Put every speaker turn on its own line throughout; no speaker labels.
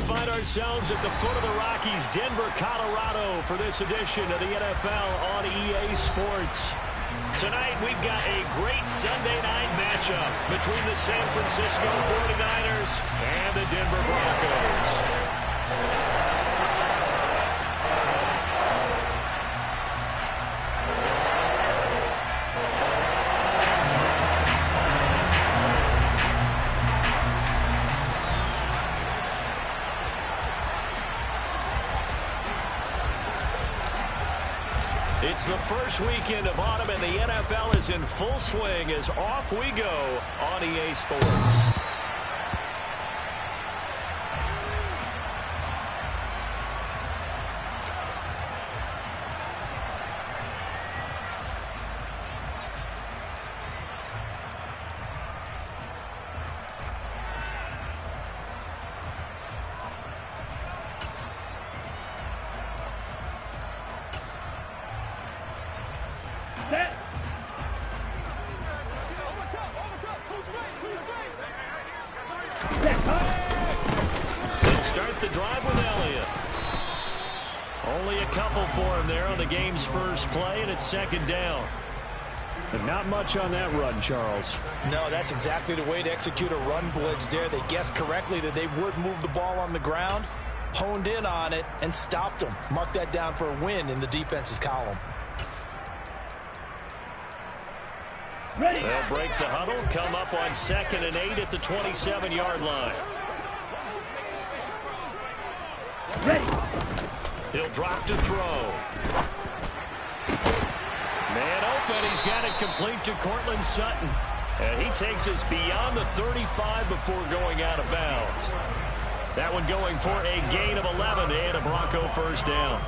find ourselves at the foot of the Rockies, Denver, Colorado, for this edition of the NFL on EA Sports. Tonight, we've got a great Sunday night matchup between the San Francisco 49ers and the Denver Broncos. It's the first weekend of autumn, and the NFL is in full swing as off we go on EA Sports. They start the drive with Elliott. Only a couple for him there on the game's first play, and it's second down.
And not much on that run, Charles.
No, that's exactly the way to execute a run blitz there. They guessed correctly that they would move the ball on the ground, honed in on it, and stopped them. Mark that down for a win in the defense's column.
Ready. They'll break the huddle, come up on 2nd and 8 at the 27-yard line.
Ready.
He'll drop to throw. Man open, he's got it complete to Cortland Sutton. And he takes us beyond the 35 before going out of bounds. That one going for a gain of 11 and a Bronco first down.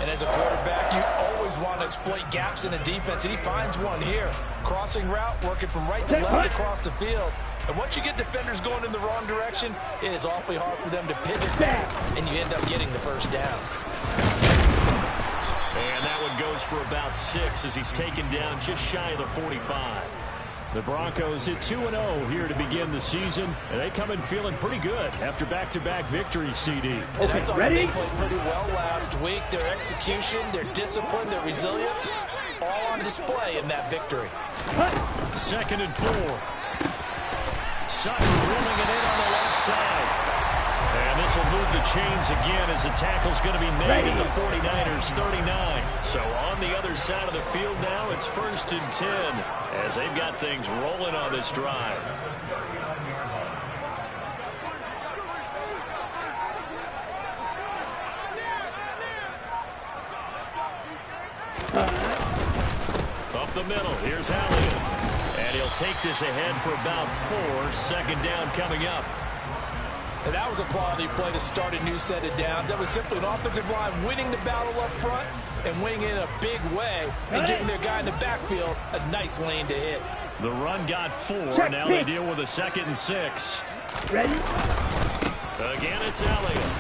And as a quarterback, you always want to exploit gaps in a defense, and he finds one here. Crossing route, working from right to left across the field. And once you get defenders going in the wrong direction, it is awfully hard for them to pivot back, and you end up getting the first down.
And that one goes for about 6 as he's taken down just shy of the 45.
The Broncos hit 2-0 here to begin the season, and they come in feeling pretty good after back-to-back victories, CD.
And I thought they played pretty well last week. Their execution, their discipline, their resilience, all on display in that victory.
2nd and 4. Sutton drilling it in on the left side. And this will move the chains again as the tackle's going to be made at the 49ers 39. So on the other side of the field now, it's 1st and 10 as they've got things rolling on this drive. Up the middle, here's Elliott. And he'll take this ahead for about 4. 2nd down coming up.
And that was a quality play to start a new set of downs. That was simply an offensive line winning the battle up front and winning in a big way and giving their guy in the backfield a nice lane to hit.
The run got 4. Now they deal with a 2nd and 6.
Ready?
Again, it's Elliott.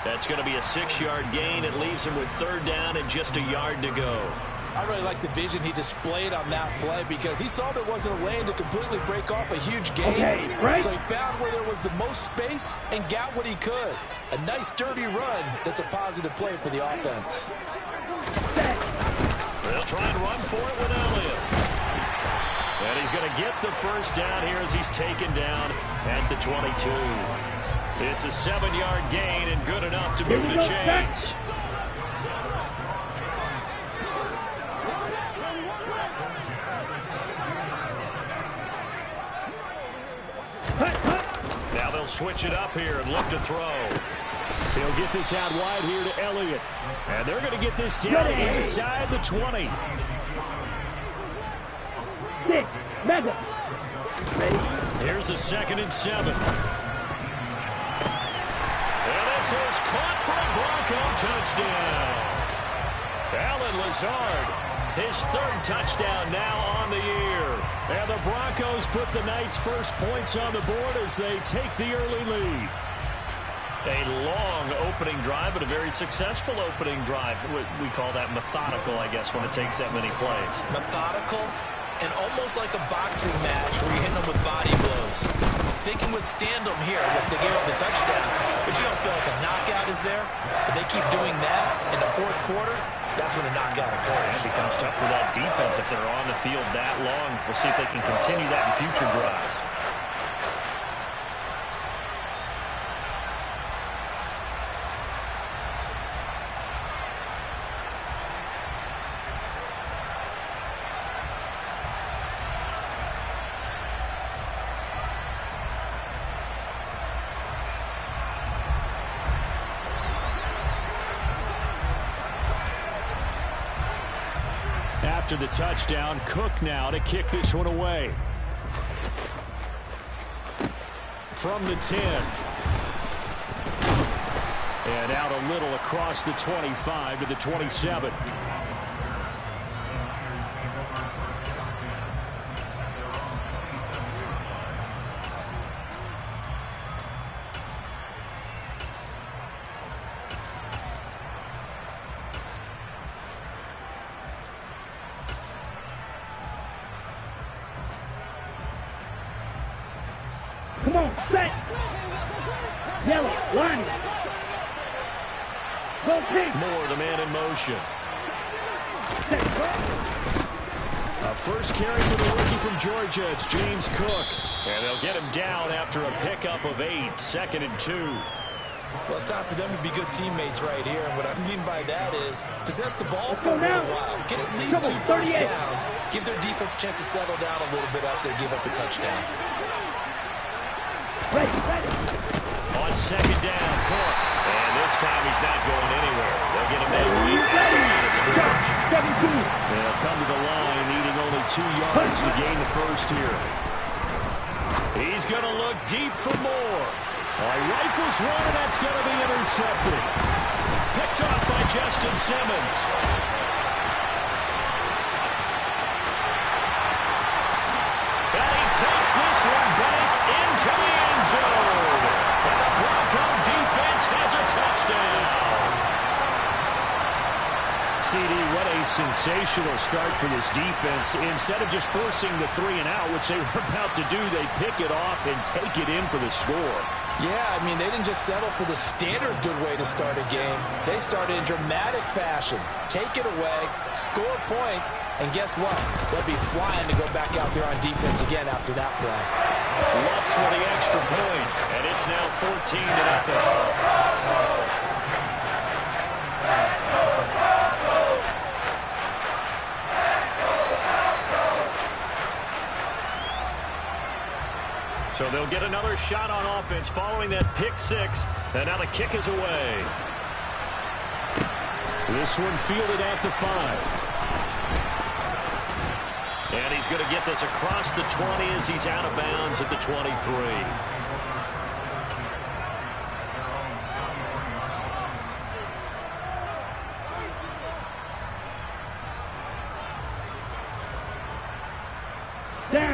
That's going to be a 6-yard gain. It leaves him with 3rd down and just a yard to go.
I really like the vision he displayed on that play because he saw there wasn't a lane to completely break off a huge gain. So he found where there was the most space and got what he could. A nice, dirty run that's a positive play for the offense.
They'll try and run for it with Elliott. And he's going to get the first down here as he's taken down at the 22. It's a 7-yard gain and good enough to move the chains. Now they'll switch it up here and look to throw.
He'll get this out wide here to Elliott. And they're going to get this down inside the 20.
Here's a 2nd and 7. And this is caught for a Bronco touchdown. Allen Lazard, his 3rd touchdown now on the year. And the Broncos put the night's first points on the board as they take the early lead. A long opening drive, but a very successful opening drive. We call that methodical, I guess, when it takes that many plays.
Methodical and almost like a boxing match where you're hitting them with body blows. they can withstand them here. Look, they gave up the touchdown, but you don't feel like a knockout is there. But they keep doing that in the fourth quarter. That's when the knockout occurs.
It becomes tough for that defense if they're on the field that long. We'll see if they can continue that in future drives. After the touchdown, Cook now to kick this one away. From the 10. And out a little across the 25 to the 27.
Come on, set. Yellow, line. Go pink.
Moore, the man in motion. A first carry for the rookie from Georgia. It's James Cook. And they'll get him down after a pickup of 8. 2nd and 2.
Well, it's time for them to be good teammates right here. And what I mean by that is possess the ball for a little while. Get at least 2 first downs. Give their defense a chance to settle down a little bit after they give up a touchdown.
On 2nd down, Cook. And this time he's not going anywhere. They'll get him down right at the line of scrimmage. They'll come to the line, needing only 2 yards to gain the first here. He's going to look deep for more. Rifles one, and that's going to be intercepted. Picked off by Justin Simmons. And he takes this one back into the end zone. And the Bronco defense has a touchdown. CD, what a sensational start for this defense. Instead of just forcing the 3 and out, which they were about to do, they pick it off and take it in for the score.
Yeah, I mean, they didn't just settle for the standard good way to start a game. They started in dramatic fashion. Take it away, score points, and guess what? They'll be flying to go back out there on defense again after that play.
Lux for the extra point, and it's now 14-0. So they'll get another shot on offense following that pick 6. And now the kick is away. This one fielded at the 5. And he's going to get this across the 20 as he's out of bounds at the 23.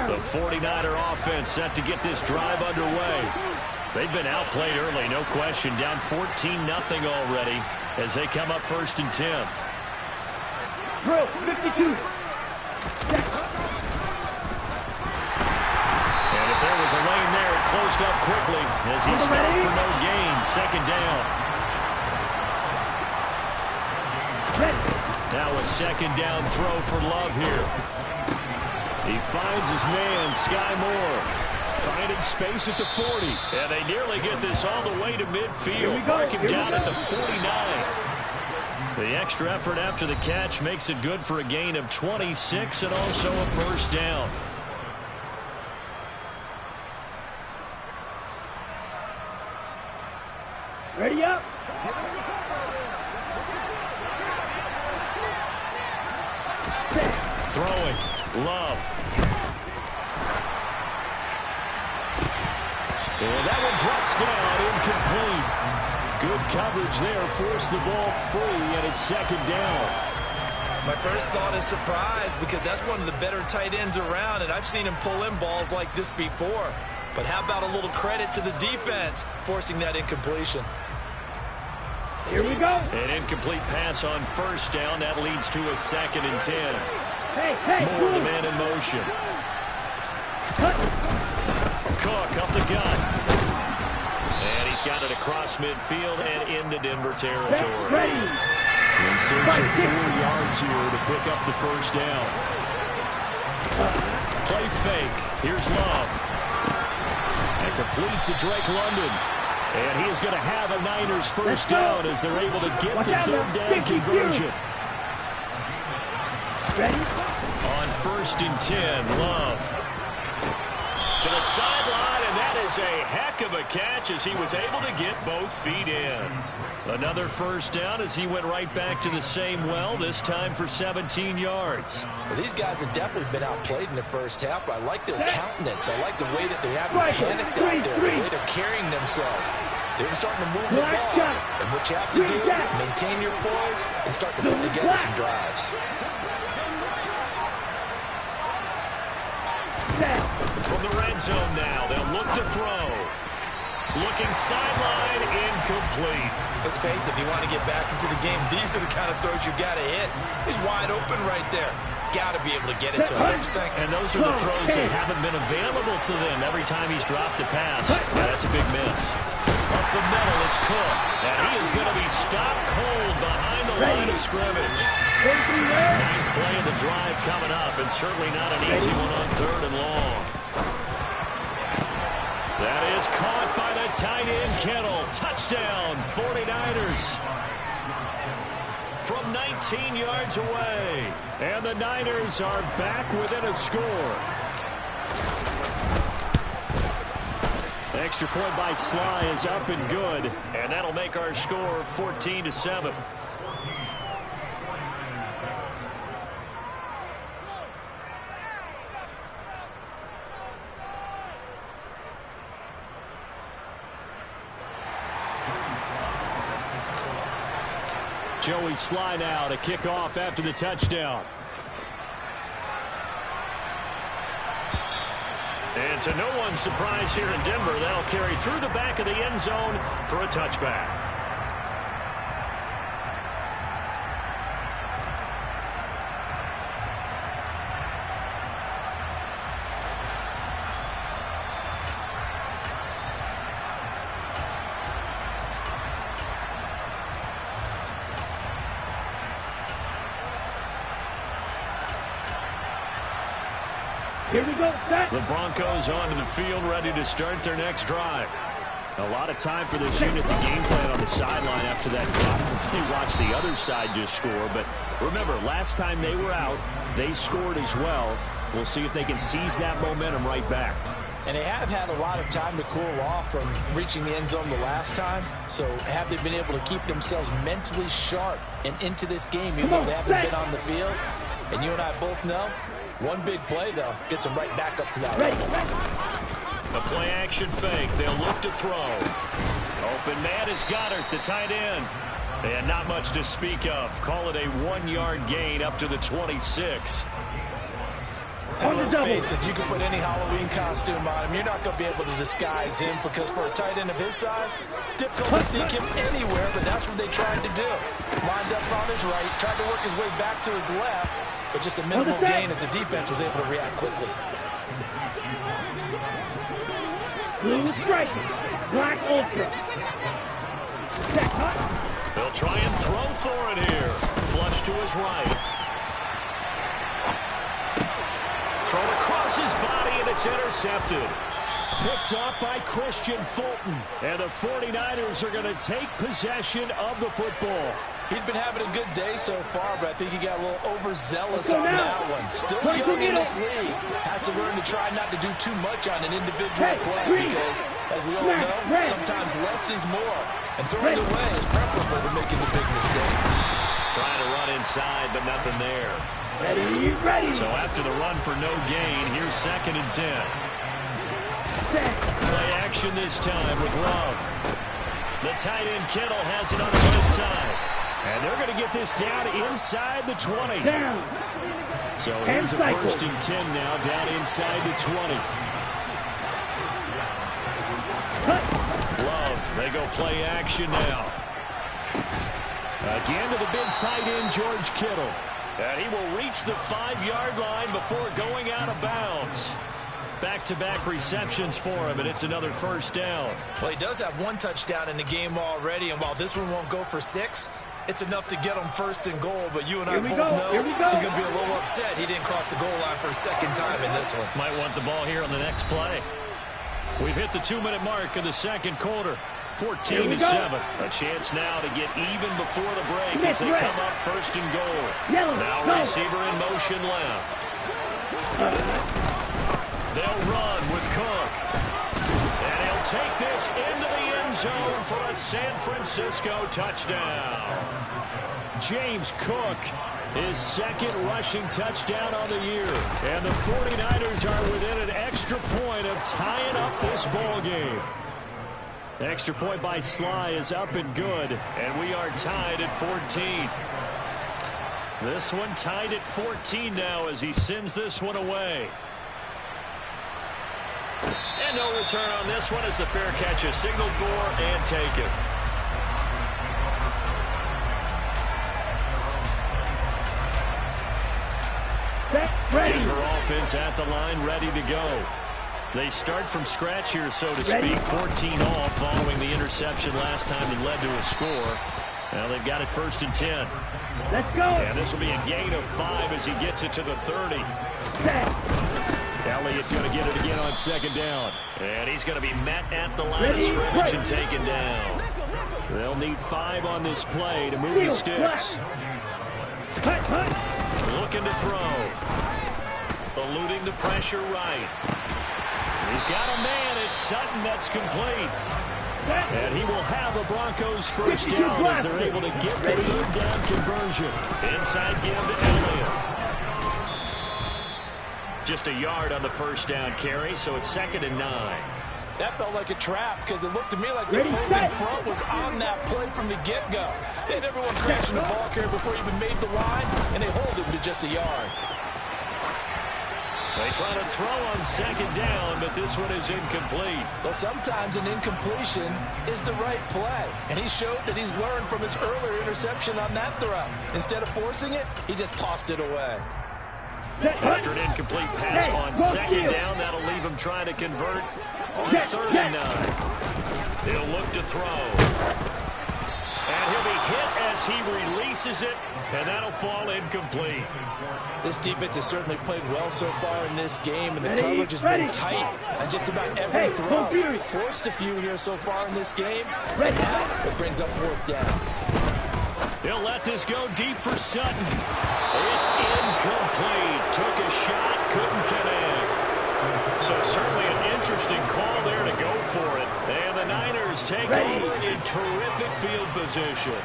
The 49er offense set to get this drive underway. They've been outplayed early, no question. Down 14-0 already as they come up 1st and 10.
Drill, 52.
And if there was a lane there, it closed up quickly as he stopped for no gain. 2nd down. Now a 2nd down throw for Love here. He finds his man, Sky Moore, finding space at the 40. And they nearly get this all the way to midfield. Mark him down at the 49. The extra effort after the catch makes it good for a gain of 26 and also a first down.
Ready up.
Throwing. Love. And that one drops down, incomplete. Good coverage there, forced the ball free, and it's 2nd down.
My first thought is surprise because that's one of the better tight ends around, and I've seen him pull in balls like this before. But how about a little credit to the defense forcing that incompletion?
Here we go.
An incomplete pass on 1st down. That leads to a 2nd and 10.
Hey,
Moore, the man in motion.
Cut.
Cook
up the gut. And he's got it across midfield and into Denver territory.
In search of 4 yards here to pick up the first down.
Play fake. Here's Love. And complete to Drake London. And he is going to have a Niners first down as they're able to get the third down conversion. On 1st and 10, Love. To the sideline, and that is a heck of a catch as he was able to get both feet in. Another first down as he went right back to the same well, this time for 17 yards.
Well, these guys have definitely been outplayed in the first half. I like their countenance. I like the way that they're having panicked out there, the way they're carrying themselves. They're starting to move the ball. And what you have to do, maintain your poise and start to put together some drives.
From the red zone now, they'll look to throw. Looking sideline, incomplete.
Let's face it, if you want to get back into the game, these are the kind of throws you got to hit. He's wide open right there. Got to be able to get it to him.
And those are the throws that haven't been available to them every time he's dropped a pass. Yeah, that's a big miss. Up the middle, it's Cook. And he is going to be stopped cold behind the line of scrimmage. 9th play of the drive coming up, and certainly not an easy one on 3rd and long. That is caught by the tight end Kittle. Touchdown, 49ers. From 19 yards away. And the Niners are back within a score. The extra point by Sly is up and good. And that'll make our score 14-7. Joey Sly now to kick off after the touchdown. And to no one's surprise here in Denver, they'll carry through the back of the end zone for a touchback.
Here we go, set.
The Broncos onto the field, ready to start their next drive. A lot of time for this unit to game plan on the sideline after that drop. You watch the other side just score, but remember, last time they were out, they scored as well. We'll see if they can seize that momentum right back.
And they have had a lot of time to cool off from reaching the end zone the last time. So have they been able to keep themselves mentally sharp and into this game, even though they haven't been on the field? And you and I both know, one big play, though, gets them right back up to that level.
A play action fake. They'll look to throw. Open man is Goddard, the tight end. And not much to speak of. Call it a 1-yard gain up to the 26.
And let's face it, you can put any Halloween costume on him. You're not going to be able to disguise him because for a tight end of his size, difficult to sneak him anywhere, but that's what they tried to do. Lined up on his right, tried to work his way back to his left, but just a minimal gain as the defense was able to react quickly.
Blue striker, black ultra.
They'll try and throw for it here. Flush to his right. Thrown across his body, and it's intercepted. Picked off by Christian Fulton. And the 49ers are going to take possession of the football.
He'd been having a good day so far, but I think he got a little overzealous on that one. Still young in this league. Has to learn to try not to do too much on an individual play because, as we all know, sometimes less is more. And throwing it away is preferable to making the big mistake.
Trying to run inside, but nothing there.
Ready, ready.
So after the run for no gain, here's 2nd and 10. Play action this time with Love. The tight end Kittle has it on the right side. And they're going to get this down inside the 20.
Down.
So here's a 1st and 10 now, down inside the 20. Love, they go play action now. Again to the big tight end, George Kittle. And he will reach the 5-yard line before going out of bounds. Back-to-back receptions for him, and it's another first down.
Well, he does have one touchdown in the game already, and while this one won't go for 6, it's enough to get him first and goal. But you and I both know he's going to be a little upset he didn't cross the goal line for a second time in this one.
Might want the ball here on the next play. We've hit the 2-minute mark in the second quarter. 14-7. A chance now to get even before the break as they come up first and goal. Now receiver in motion left. They'll run with Cook. And he'll take this into the end zone for a San Francisco touchdown. James Cook, his second rushing touchdown on the year. And the 49ers are within an extra point of tying up this ball game. Extra point by Sly is up and good, and we are tied at 14. This one tied at 14 now as he sends this one away. And no return on this one as the fair catch is signaled for and taken. Denver offense at the line, ready to go. They start from scratch here, so to speak. 14 all following the interception last time that led to a score. Now they've got it first and 10.
Let's go.
And this will be a gain of 5 as he gets it to the 30. Elliott going to get it again on second down. And he's going to be met at the line of scrimmage and taken down. They'll need 5 on this play to move the sticks. Looking to throw. Eluding the pressure right. He's got a man. It's Sutton that's complete. And he will have a Broncos first down as they're able to get the third down conversion. Inside give to Elliott. Just a yard on the first down carry, so it's 2nd and 9.
That felt like a trap because it looked to me like the opposing front was on that play from the get-go. They had everyone crashing the ball carrier before he even made the line, and they hold him to just a yard.
They try to throw on second down, but this one is incomplete.
Well, sometimes an incompletion is the right play, and he showed that he's learned from his earlier interception on that throw. Instead of forcing it, he just tossed it away.
After an incomplete pass on second down, that'll leave him trying to convert on 3rd and 9. He'll look to throw. And he'll be hit as he releases it, and that'll fall incomplete.
This defense has certainly played well so far in this game, and the coverage has been tight on just about every throw. Forced a few here so far in this game, and now it brings up 4th down.
He'll let this go deep for Sutton. It's incomplete. Took a shot, couldn't connect. So certainly an interesting call there to go for it. And the Niners take over in terrific field position.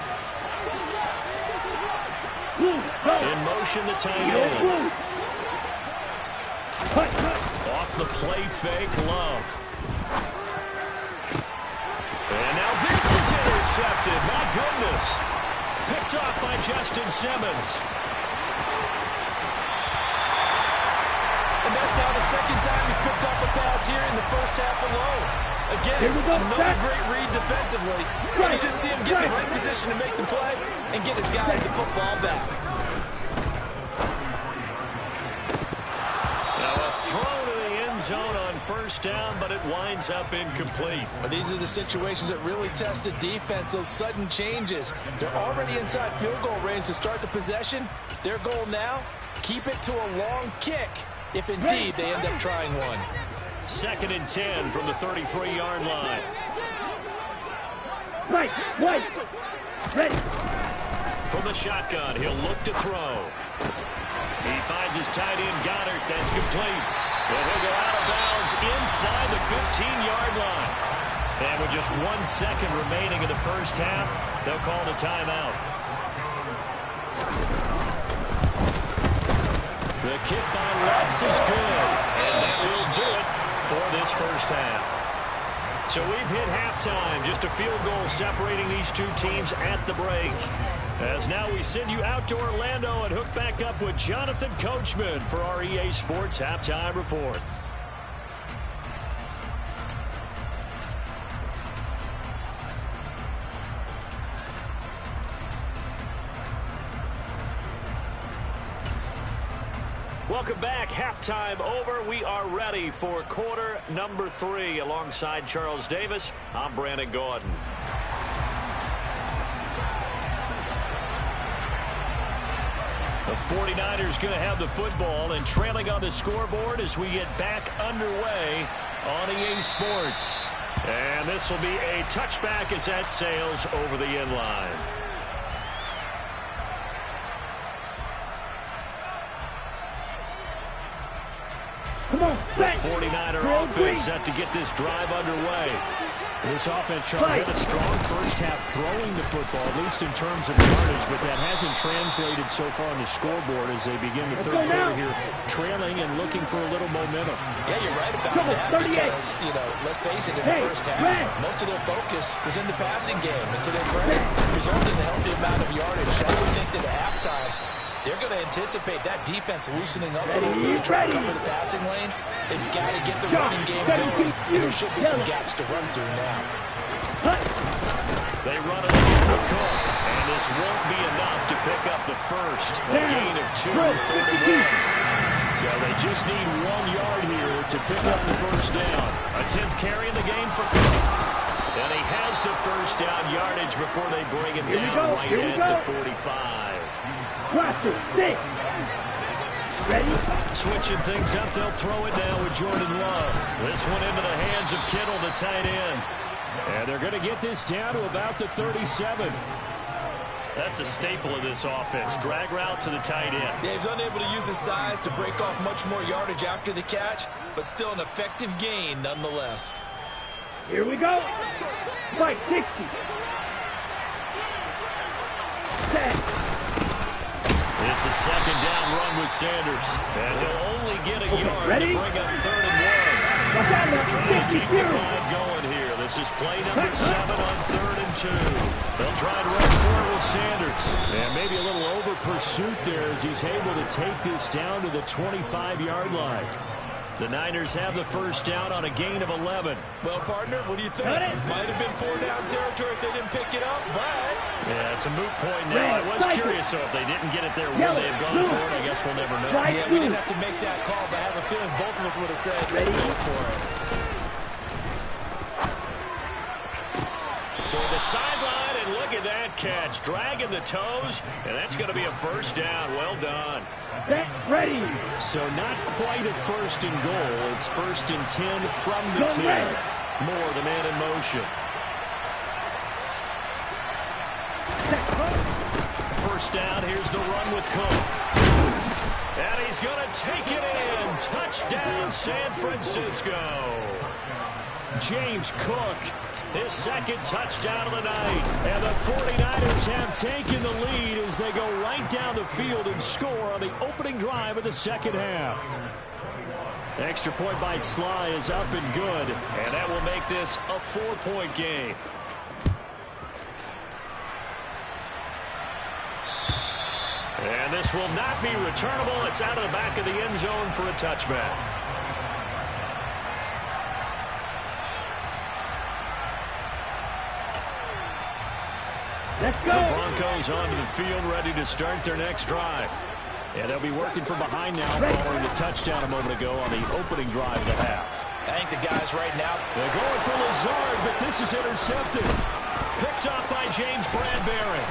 In motion, the tight end. Off the play fake, Love. And now this is intercepted. My goodness. Picked off by Justin Simmons.
And that's now the second time he's picked off a pass here in the first half alone. Again, another great read defensively. And you just see him get in the right position to make the play and get his guys the football back.
Now a throw to the end zone on first down, but it winds up incomplete.
Well, these are the situations that really test the defense, those sudden changes. They're already inside field goal range to start the possession. Their goal now, keep it to a long kick, if indeed they end up trying one.
2nd and 10 from the 33-yard line.
Ready.
From the shotgun, he'll look to throw. He finds his tight end, Goddard. That's complete. And he'll go out of bounds inside the 15-yard line. And with just 1 second remaining in the first half, they'll call the timeout. The kick by Lutz is good. And that will do it for this first half. So we've hit halftime. Just a field goal separating these two teams at the break. As now we send you out to Orlando and hook back up with Jonathan Coachman for our EA Sports Halftime Report. Welcome back. Halftime over. We are ready for quarter number 3. Alongside Charles Davis, I'm Brandon Gordon. The 49ers going to have the football and trailing on the scoreboard as we get back underway on EA Sports. And this will be a touchback as that sails over the end line.
Come on,
the 49er offense set to get this drive underway.
This offense, Charles, had a strong first half throwing the football, at least in terms of yardage, but that hasn't translated so far on the scoreboard as they begin the third quarter here, trailing and looking for a little momentum.
Yeah, you're right about that because, let's face it, in the first half, most of their focus was in the passing game. And to their credit, resulted in a healthy amount of yardage. I would think that at halftime, they're going to anticipate that defense loosening up a little bit, try to cover the passing lanes. They've got to get the running game going, and there should be some gaps to run through now.
They run it over Cook, and this won't be enough to pick up the first. A gain of 2 on 31. So they just need 1 yard here to pick up the first down. A 10th carry in the game for Cook. And he has the first down yardage before they bring him down right at the 45.
Ready?
Switching things up, they'll throw it now with Jordan Love. This one into the hands of Kittle, the tight end.
And they're going to get this down to about the 37.
That's a staple of this offense. Drag route to the tight end.
Yeah, he's unable to use his size to break off much more yardage after the catch, but still an effective gain nonetheless.
Here we go. Mike, 60. Set.
It's a second down run with Sanders. And he'll only get a yard to bring up 3rd and 1. Trying to keep the drive going here. This is play number 7 on 3rd and 2. They'll try and run for it with Sanders.
And maybe a little over pursuit there as he's able to take this down to the 25-yard line.
The Niners have the first down on a gain of 11.
Well, partner, what do you think? Might have been 4-down territory if they didn't pick it up, but...
Yeah, it's a moot point now. I was curious, though, if they didn't get it there, would they have gone for it? I guess we'll never know.
Yeah, we didn't have to make that call, but I have a feeling both of us would have said, go for it.
Toward the sideline, and look at that catch. Dragging the toes, and that's going to be a first down. Well done.
Ready.
So not quite a 1st and goal. It's 1st and 10 from the 10.
Moore, the man in motion. First down, here's the run with Cook. And he's going to take it in. Touchdown, San Francisco.
James Cook.
His 2nd touchdown of the night. And the 49ers have taken the lead as they go right down the field and score on the opening drive of the second half.
Extra point by Sly is up and good.
And that will make this a 4-point game. And this will not be returnable. It's out of the back of the end zone for a touchback.
Let's go.
The Broncos onto the field, ready to start their next drive.
Yeah, they'll be working from behind now following the touchdown a moment ago on the opening drive of the half.
I think the guys right now,
they're going for Lazard, but this is intercepted. Picked off by James Bradbury.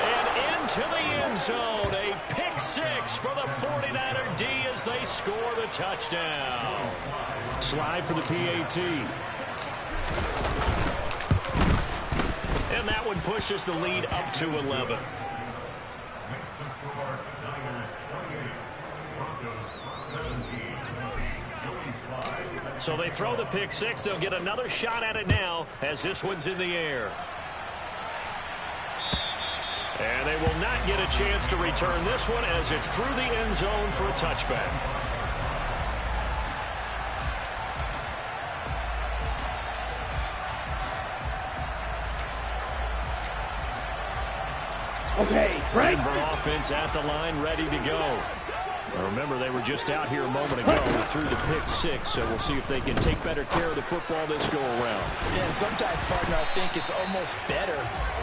And into the end zone, a pick 6 for the 49er D as they score the touchdown.
Slide for the PAT.
And that one pushes the lead up to 11.
Makes the score Niners 28, Broncos 17.
So they throw the pick 6. They'll get another shot at it now as this one's in the air. And they will not get a chance to return this one as it's through the end zone for a touchback.
Okay, right.
Denver offense at the line, ready to go. Remember, they were just out here a moment ago through the pick six, so we'll see if they can take better care of the football this go-around.
Yeah, and sometimes, partner, I think it's almost better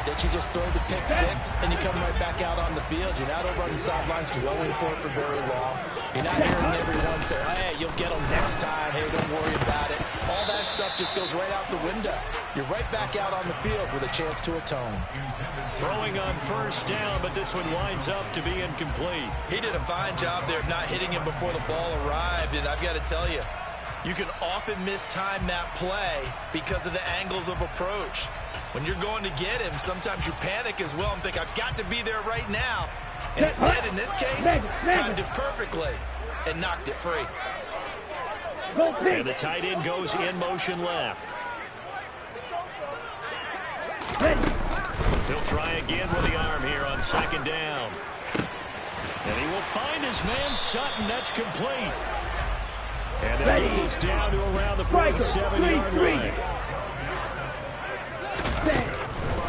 that you just throw the pick six and you come right back out on the field. You're not over on the sidelines dwelling for it for very long. You're not hearing everyone say, hey, you'll get them next time. Hey, don't worry about it. All that stuff just goes right out the window. You're right back out on the field with a chance to atone.
Throwing on first down, but this one winds up to be incomplete.
He did a fine job there of not hitting him before the ball arrived, and I've got to tell you, you can often mistime that play because of the angles of approach. When you're going to get him, sometimes you panic as well and think, I've got to be there right now. Instead, in this case, timed it perfectly and knocked it free.
And the tight end goes in motion left. He'll try again with the arm here on second down. And he will find his man Sutton. That's complete. And they'll get this down to around the 47-yard line.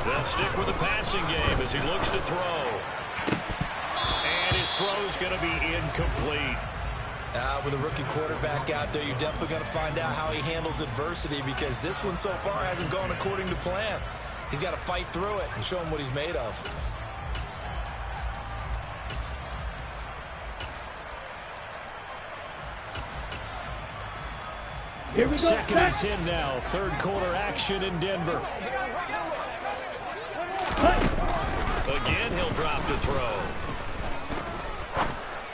They'll stick with the passing game as he looks to throw. And his throw's going to be incomplete.
With a rookie quarterback out there, you're definitely going to find out how he handles adversity, because this one so far hasn't gone according to plan. He's got to fight through it and show him what he's made of.
Here we go.
Second and 10 now. Third quarter action in Denver. Again, he'll drop to throw.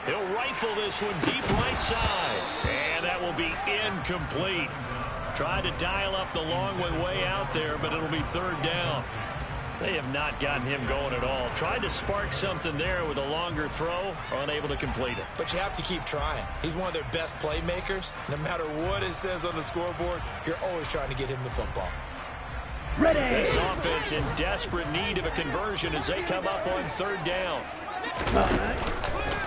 He'll rifle this one deep right side. And that will be incomplete. Tried to dial up the long way out there, but it'll be third down. They have not gotten him going at all. Tried to spark something there with a longer throw, unable to complete it.
But you have to keep trying. He's one of their best playmakers. No matter what it says on the scoreboard, you're always trying to get him the football.
Ready.
This offense in desperate need of a conversion as they come up on third down.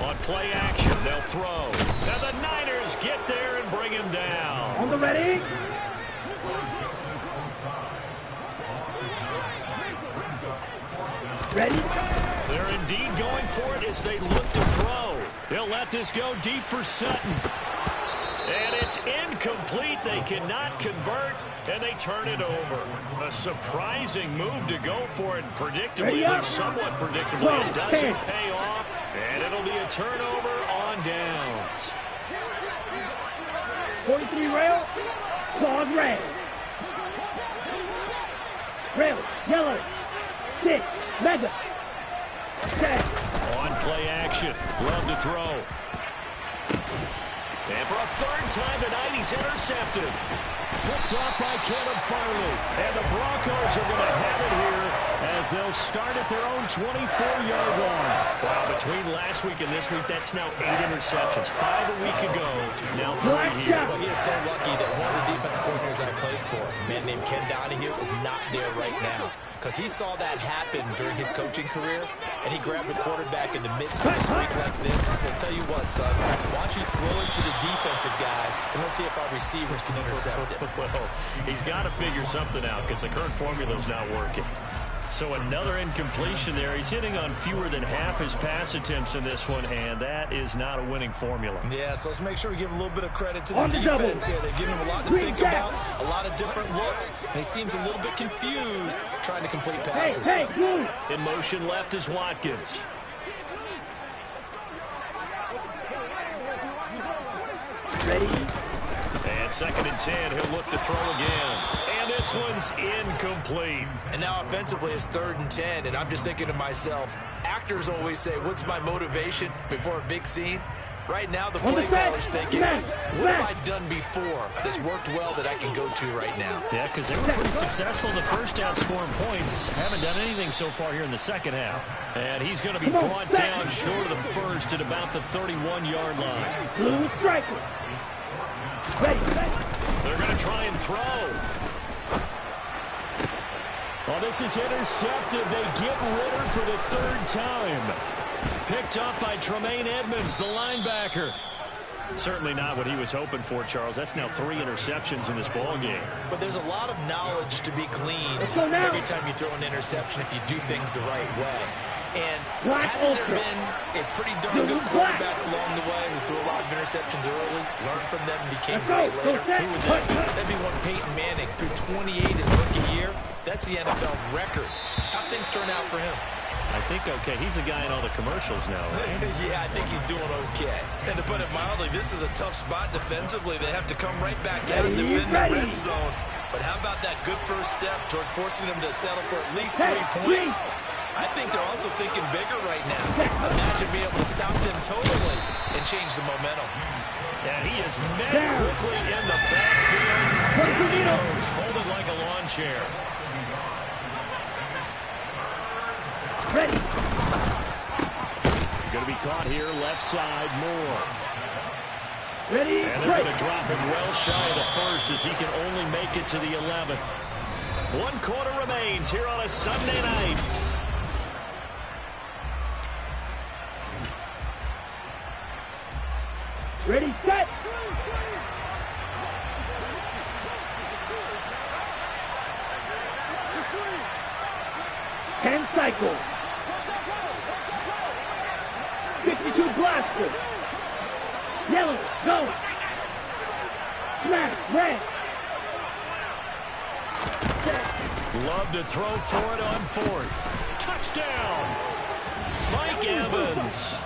On play action, they'll throw. And the Niners get there and bring him down.
On the ready. Ready.
They're indeed going for it as they look to throw. They'll let this go deep for Sutton. And it's incomplete. They cannot convert, and they turn it over. A surprising move to go for it, predictably, at least somewhat predictably. It doesn't pay off, and it'll be a turnover on downs.
43 rail. Claws red. Rail. Yellow. 6. Mega. 10.
On play action. Love to throw. And for a third time tonight, he's intercepted. Picked off by Caleb Farley. And the Broncos are going to have it here as they'll start at their own 24-yard line. Wow, between last week and this week, that's now 8 interceptions. 5 a week ago, now 3 here.
Well, he is so lucky that one of the defensive coordinators I played for, a man named Ken Donahue, is not there right now. Because he saw that happen during his coaching career, and he grabbed the quarterback in the midst of a streak like this and said, tell you what, son, why don't you throw it to the defensive guys, and let's see if our receivers can intercept it.
Well, he's got to figure something out because the current formula's not working. So another incompletion there. He's hitting on fewer than half his pass attempts in this one, and that is not a winning formula.
Yeah, so let's make sure we give a little bit of credit to the defense here. They're giving him a lot to think about, a lot of different looks, and he seems a little bit confused trying to complete passes.
In motion left is Watkins.
Ready.
And second and 10, he'll look to throw again. And this one's incomplete.
And now offensively it's 3rd and 10, and I'm just thinking to myself, actors always say, what's my motivation before a big scene? Right now the play caller's thinking, what have I done before that's worked well that I can go to right now?
Yeah, because they were pretty successful in the first half scoring points. Haven't done anything so far here in the second half. And he's going to be brought down short of the first at about the 31-yard line.
Blue striker. Ready.
They're going to try and throw. Well, this is intercepted. They get Ritter for the 3rd time. Picked up by Tremaine Edmonds, the linebacker. Certainly not what he was hoping for, Charles. That's now 3 interceptions in this ball game.
But there's a lot of knowledge to be gleaned every time you throw an interception if you do things the right way. And
Black
hasn't there
Ultra.
been a pretty darn good quarterback along the way who threw a lot of interceptions early, learned from them, and became great later? Who would that be? That'd be one Peyton Manning, threw 28 his rookie year. That's the NFL record. How things turn out for him?
I think okay. He's a guy in all the commercials now, right?
Yeah, I think he's doing okay. And to put it mildly, this is a tough spot defensively. They have to come right back out and defend the red zone. But how about that good first step towards forcing them to settle for at least 3 points? I think they're also thinking bigger right now. Imagine being able to stop them totally and change the momentum.
And he is met quickly in the backfield. Down he goes, folded like a lawn chair.
Ready.
Going to be caught here, left side, Moore.
Ready.
And they're going to drop him well shy of the first as he can only make it to the 11. 1 quarter remains here on a Sunday night.
Ready, set. Ten cycles. 52 blaster. Yellow, go. Smash, red.
Love to throw for it on 4th. Touchdown! Mike Evans.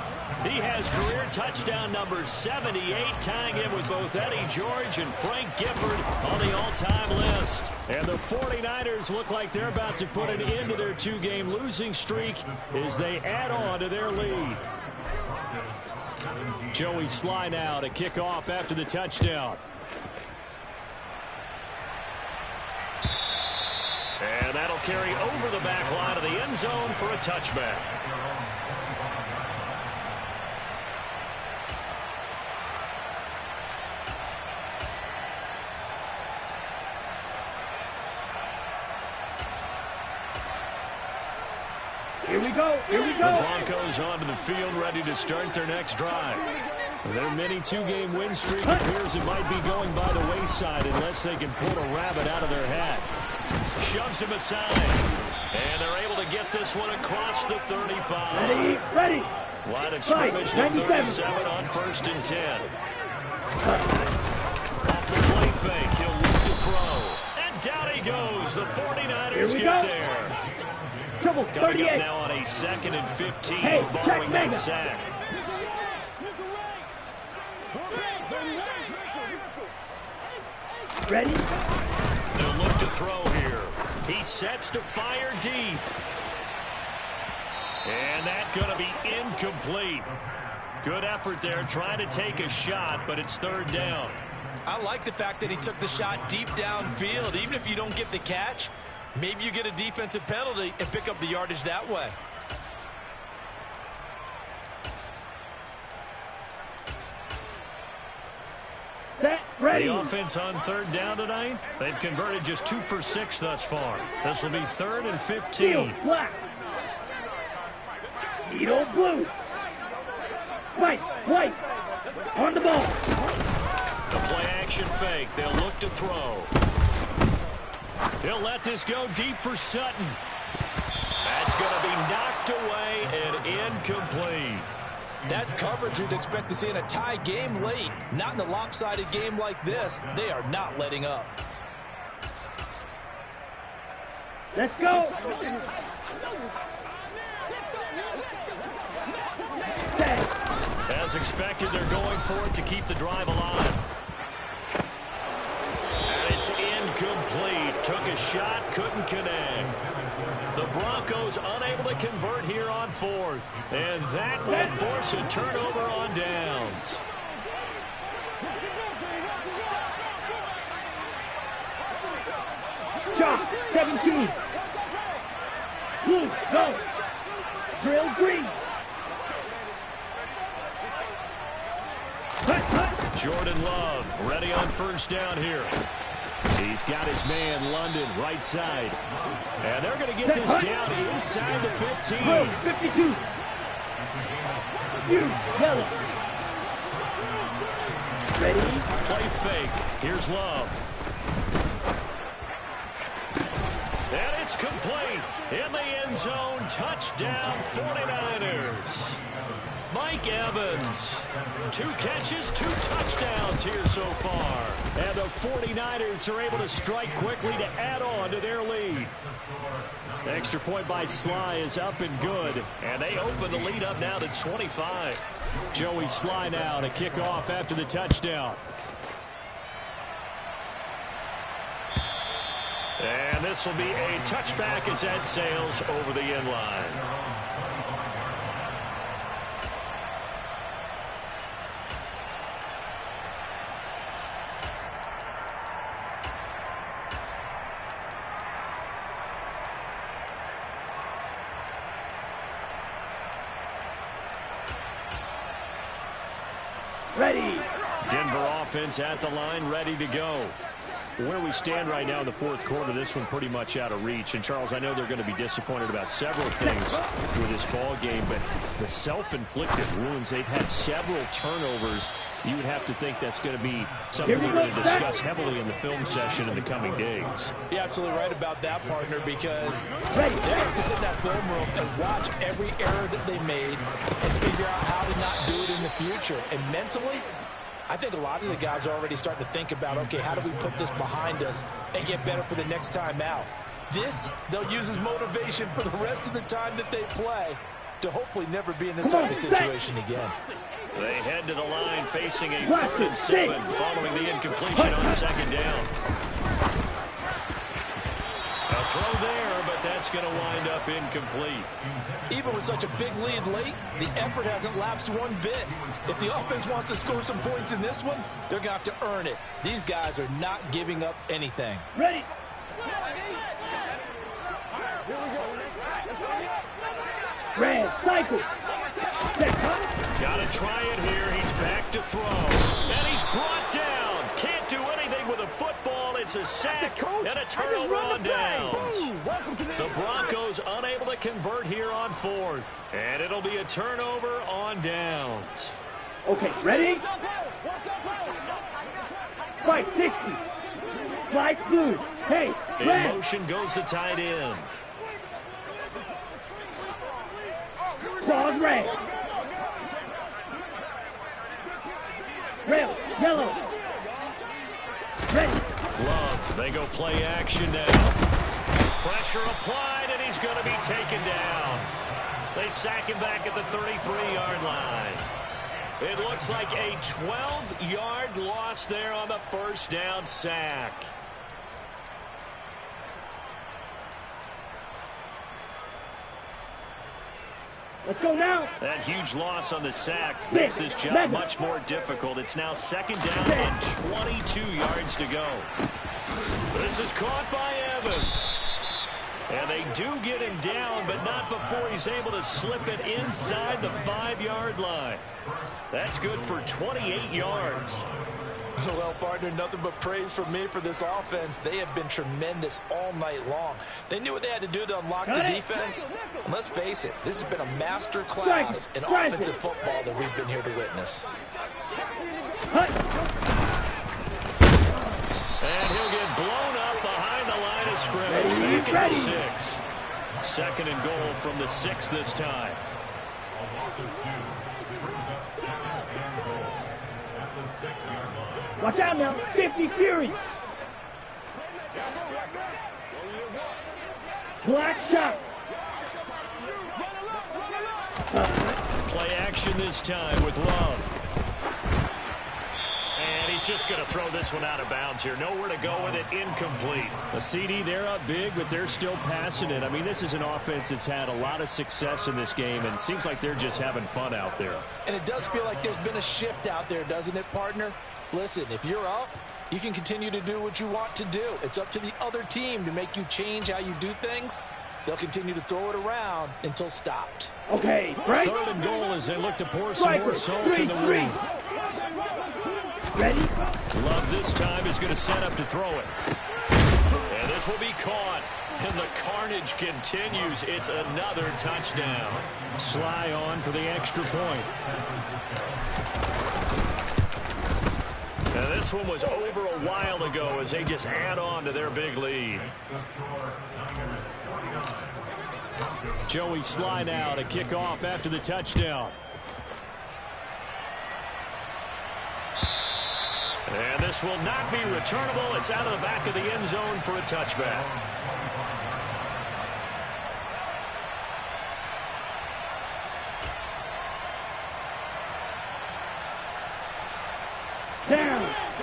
He has career touchdown number 78, tying him with both Eddie George and Frank Gifford on the all-time list. And the 49ers look like they're about to put an end to their 2-game losing streak as they add on to their lead. Joey Sly now to kick off after the touchdown. And that'll carry over the back line of the end zone for a touchback.
Here we go. Here we
The
go.
Broncos onto the field, ready to start their next drive. Their mini 2-game win streak appears it might be going by the wayside unless they can pull a rabbit out of their hat. Shoves him aside. And they're able to get this one across the 35.
Ready, ready.
Line of scrimmage to 37 on 1st and 10. Off the play fake, he'll look to throw. And down he goes. The 49ers get there.
Trouble,
Coming
38.
up now on a 2nd and 15
Hey,
following that
check
sack.
Ready?
They'll look to throw here. He sets to fire deep. And that's going to be incomplete. Good effort there, trying to take a shot, but it's 3rd down.
I like the fact that he took the shot deep downfield. Even if you don't get the catch, maybe you get a defensive penalty and pick up the yardage that way.
Set, ready.
The offense on 3rd down tonight, they've converted just 2 for 6 thus far. This will be 3rd and 15.
Field, black. Needle, blue. White, white. On the ball.
The play action fake. They'll look to throw. He'll let this go deep for Sutton. That's going to be knocked away and incomplete.
That's coverage you'd expect to see in a tie game late. Not in a lopsided game like this. They are not letting up.
Let's go. Set.
As expected, they're going for it to keep the drive alive. And it's incomplete. Took a shot, couldn't connect. The Broncos unable to convert here on 4th. And that will force a turnover on downs.
Shot, 17. Blue, go. Drill, green. Hut, hut.
Jordan Love ready on 1st down here. He's got his man London right side. And they're going to get this down inside the 15.
Blue, 52. You, yellow. Ready?
Play fake. Here's Love. And it's
It's complete. In the end zone. Touchdown 49ers. Mike Evans. 2 catches, 2 touchdowns here so far. And the 49ers are able to strike quickly to add on to their lead. The extra point by Sly is up and good. And they open the lead up now to 25. Joey Sly now to kick off after the touchdown. And this will be a touchback as that sails over the end line.
Ready.
Denver offense at the line, ready to go. Where we stand right now in the fourth quarter, this one pretty much out of reach. And, Charles, I know they're going to be disappointed about several things with this ball game, but the self-inflicted wounds, they've had several turnovers. You would have to think that's going to be something we're going to discuss heavily in the film session in the coming days.
You're absolutely right about that, partner, because they have to sit in that film room and watch every error that they made and figure out how to not do it in the future. And mentally, I think a lot of the guys are already starting to think about, okay, how do we put this behind us and get better for the next time out? This, they'll use as motivation for the rest of the time that they play to hopefully never be in this type of situation again.
They head to the line facing a 3rd and 7 following the incompletion on 2nd down. A throw there, but that's going to wind up incomplete.
Even with such a big lead late, the effort hasn't lapsed one bit. If the offense wants to score some points in this one, they're going to have to earn it. These guys are not giving up anything.
Ready. Red, cycle.
Got to try it here. He's back to throw. And he's brought down. Can't do anything with a football. It's a sack and a turnover on downs. The Broncos unable to convert here on 4th. And it'll be a turnover on downs.
Okay, ready? 560. Slide through. Hey,
in
red.
motion goes the tight end.
Claws red. Red, yellow. Ready.
Love, they go play action now. Pressure applied, and he's going to be taken down. They sack him back at the 33-yard line. It looks like a 12-yard loss there on the 1st down sack.
Let's go now.
That huge loss on the sack makes this job much more difficult. It's now 2nd down and 22 yards to go. This is caught by Evans. And they do get him down, but not before he's able to slip it inside the 5-yard line. That's good for 28 yards.
Well, partner, nothing but praise from me for this offense. They have been tremendous all night long. They knew what they had to do to unlock the defense. And let's face it, this has been a master class in offensive football that we've been here to witness.
And he'll get blown up behind the line of scrimmage. Back at the 6. 2nd and goal from the 6 this time.
A loss of 2 brings up 2nd and goal at the 6-yard line.
Watch out now. 50 Fury. Black shot.
Play action this time with Love. And he's just going to throw this one out of bounds here. Nowhere to go with it. Incomplete. A CD, they're up big, but they're still passing it. I mean, this is an offense that's had a lot of success in this game, and it seems like they're just having fun out there.
And it does feel like there's been a shift out there, doesn't it, partner? Listen, if you're up, you can continue to do what you want to do. It's up to the other team to make you change how you do things. They'll continue to throw it around until stopped.
Okay, right.
3rd and goal as they look to pour some more salt in the wound.
Ready?
Love this time is going to set up to throw it. And this will be caught. And the carnage continues. It's another touchdown. Sly on for the extra point. And This one was over a while ago as they just add on to their big lead. Joey Sly now to kick off after the touchdown. And this will not be returnable. It's out of the back of the end zone for a touchback.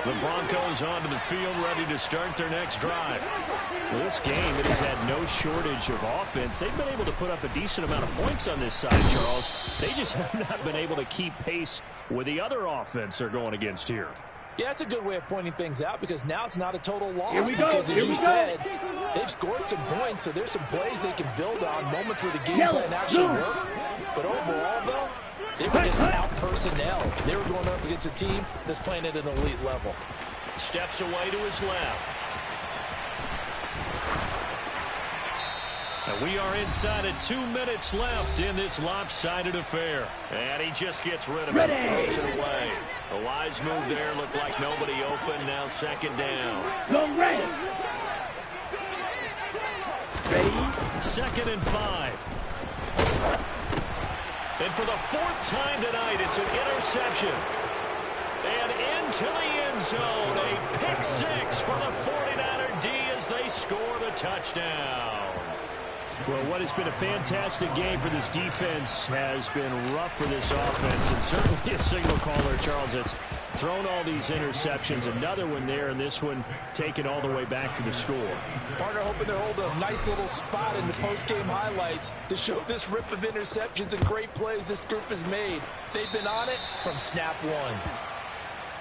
The Broncos onto the field, ready to start their next drive. Well, this game, it has had no shortage of offense. They've been able to put up a decent amount of points on this side, Charles. They just have not been able to keep pace with the other offense they're going against here.
Yeah, that's a good way of pointing things out because now it's not a total loss.
Here we go.
Because, as
Here
you
we
said,
go.
they've scored some points, so there's some plays they can build on, moments where the game
Yellow,
plan actually
blue.
worked. But overall, though, they were just out-personnel. They were going up against a team that's playing at an elite level.
Steps away to his left. And we are inside of 2 minutes left in this lopsided affair. And he just gets rid of it. Throws it away. A wise move there. Looked like nobody open. Now second down.
Go ready. Ready.
2nd and 5. And for the 4th time tonight, it's an interception. And into the end zone. A pick 6 for the 49er D as they score the touchdown. Well, what has been a fantastic game for this defense has been rough for this offense, and certainly a signal caller, Charles, that's thrown all these interceptions. Another one there, and this one taken all the way back for the score.
Partner hoping to hold a nice little spot in the post-game highlights to show this rip of interceptions and great plays this group has made. They've been on it from snap one.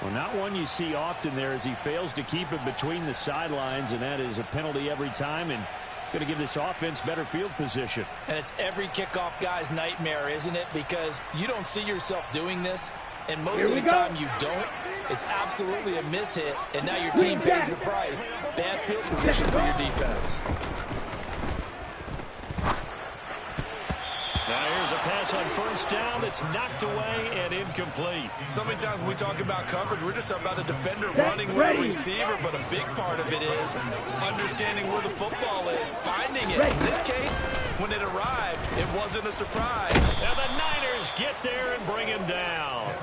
Well, not one you see often there as he fails to keep it between the sidelines, and that is a penalty every time, and going to give this offense better field position.
And it's every kickoff guy's nightmare, isn't it? Because you don't see yourself doing this, and most of the time you don't. It's absolutely a mishit, and now your team pays the price. Bad field position for your defense.
Now here's a pass on first down that's knocked away and incomplete.
So many times when we talk about coverage, we're just about a defender running with a receiver, but a big part of it is understanding where the football is, finding it. In this case, when it arrived, it wasn't a surprise.
And the Niners get there and bring him down.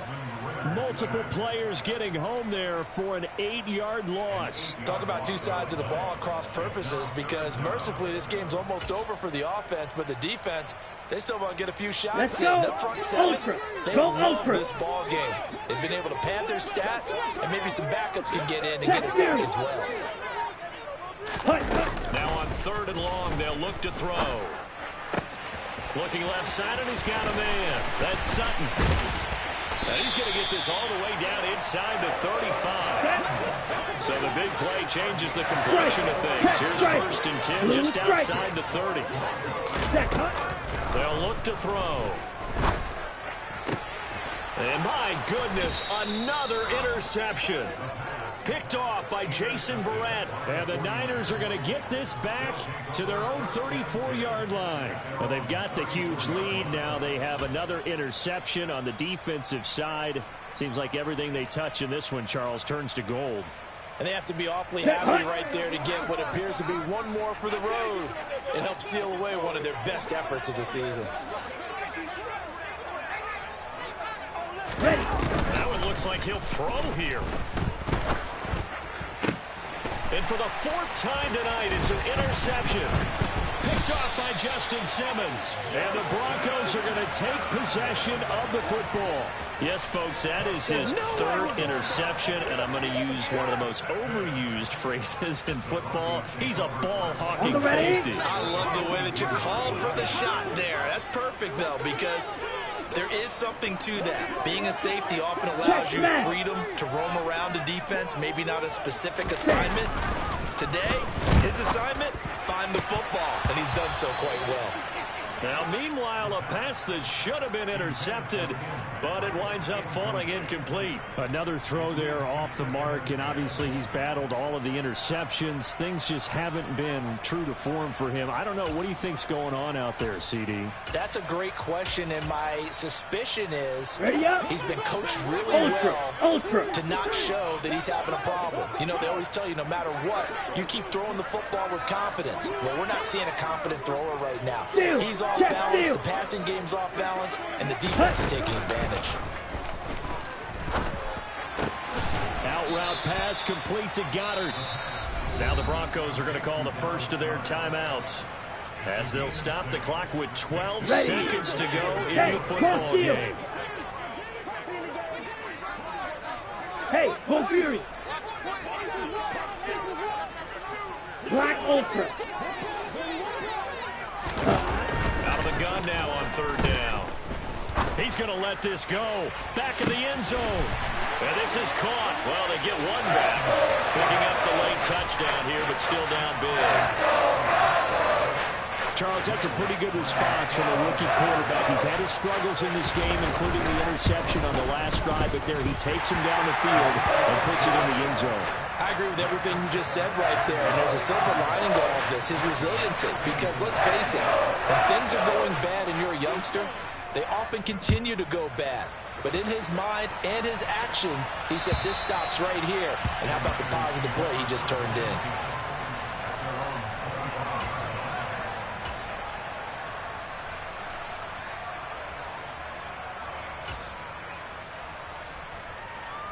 Multiple players getting home there for an 8-yard loss.
Talk about two sides of the ball across purposes, because mercifully this game's almost over for the offense, but the defense, they still want to get a few shots.
Let's
in.
go.
That front seven,
Ultra.
they
Go
love
ultra.
this ball game. They've been able to pad their stats, and maybe some backups can get in and get a sack as well.
Now on 3rd and long, they'll look to throw. Looking left side, and he's got a man. That's Sutton. And he's going to get this all the way down inside the 35. So the big play changes the complexion of things. Here's 1st and 10 just outside the 30. They'll look to throw. And my goodness, another interception. Picked off by Jason Verrett. And the Niners are going to get this back to their own 34-yard line. Well, they've got the huge lead. Now they have another interception on the defensive side. Seems like everything they touch in this one, Charles, turns to gold.
And they have to be awfully happy right there to get what appears to be one more for the road and help seal away one of their best efforts of the season.
That one looks like he'll throw here. And for the 4th time tonight, it's an interception. Picked off by Justin Simmons. And the Broncos are going to take possession of the football. Yes, folks, that is his 3rd interception, and I'm going to use one of the most overused phrases in football. He's a ball-hawking safety.
I love the way that you called for the shot there. That's perfect, though, because there is something to that. Being a safety often allows you freedom to roam around a defense, maybe not a specific assignment. Today, his assignment, find the football, and he's done so quite well.
Now, meanwhile, a pass that should have been intercepted, but it winds up falling incomplete.
Another throw there off the mark, and obviously he's battled all of the interceptions. Things just haven't been true to form for him. I don't know. What do you think's going on out there, CD?
That's a great question, and my suspicion is he's been coached really well to not show that he's having a problem. You know, they always tell you no matter what, you keep throwing the football with confidence. Well, we're not seeing a confident thrower right now. He's off balance, the passing game's off balance, and the defense is taking advantage.
Out route pass complete to Goddard. Now the Broncos are going to call the first of their timeouts, as they'll stop the clock with 12 seconds to go in the football game.
Hey, go Fury. Black Ultra.
Out of the gun now on third down. He's going to let this go. Back in the end zone. And this is caught. Well, they get one back. Picking up the late touchdown here, but still down big.
Charles, that's a pretty good response from a rookie quarterback. He's had his struggles in this game, including the interception on the last drive, but there he takes him down the field and puts it in the end zone.
I agree with everything you just said right there. And there's a silver lining to all of this, his resiliency. Because let's face it, when things are going bad and you're a youngster, they often continue to go bad. But in his mind and his actions, he said, this stops right here. And how about the positive play he just turned in?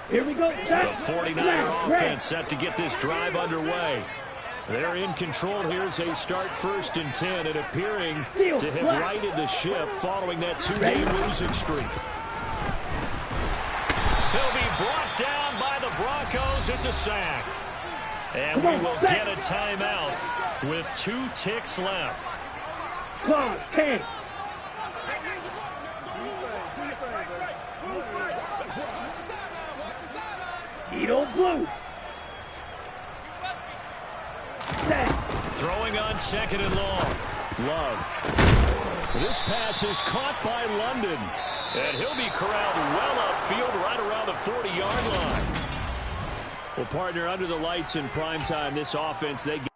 Here we go.
The 49er offense set to get this drive underway. They're in control here as they start first and 10 and appearing to have righted the ship following that two-game losing streak. He'll be brought down by the Broncos. It's a sack. And we will get a timeout with 2 ticks left.
Come on, 10. Edo Blue.
Throwing on second and long. Love. This pass is caught by London. And he'll be corralled well upfield right around the 40-yard line.
Well, partner, under the lights in prime time, this offense, they get